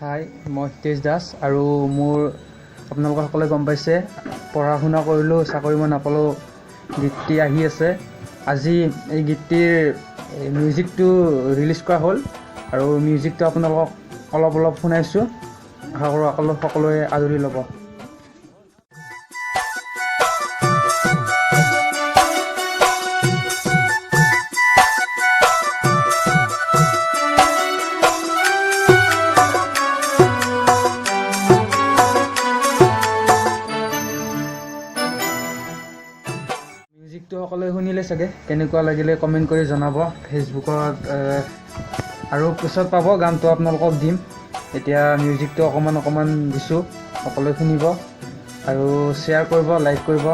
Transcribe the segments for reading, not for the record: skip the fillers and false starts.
হাই, মই হিতেশ দাস আৰু মোৰ আপোনালোকে সকলোৱে গম পাইছে পঢ়া শুনা কৰিলোঁ, চাকৰি মই নাপালোঁ, গীতটি আহি আছে। আজি এই গীতটিৰ মিউজিকটো ৰিলিজ কৰা হ'ল আৰু মিউজিকটো আপোনালোকক অলপ শুনাইছোঁ। আশা কৰোঁ সকলোৱে আদৰি ল'ব। মিউজিকটো সকলোৱে শুনিলে চাগে, কেনেকুৱা লাগিলে কমেণ্ট কৰি জনাব ফেচবুকত, আৰু পিছত পাব গানটো আপোনালোকক দিম। এতিয়া মিউজিকটো অকণমান দিছোঁ, সকলোৱে শুনিব আৰু শ্বেয়াৰ কৰিব, লাইক কৰিব।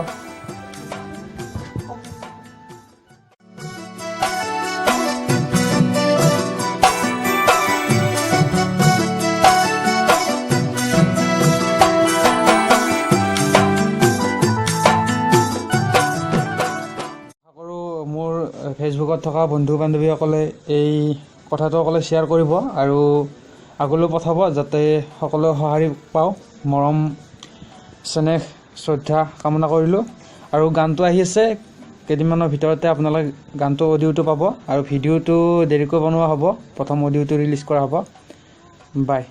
মোৰ ফেচবুকত থকা বন্ধু বান্ধৱীসকলে এই কথাটো সকলোৱে শ্বেয়াৰ কৰিব আৰু আগলৈ পঠাব, যাতে সকলোৱে সঁহাৰি পাওঁ। মৰম, স্নেহ, শ্ৰদ্ধা কামনা কৰিলোঁ। আৰু গানটো আহি আছে কেইদিনমানৰ ভিতৰতে, আপোনালোকে গানটো অডিঅ'টো পাব আৰু ভিডিঅ'টো দেৰিকৈ বনোৱা হ'ব। প্ৰথম অডিঅ'টো ৰিলিজ কৰা হ'ব। বাই।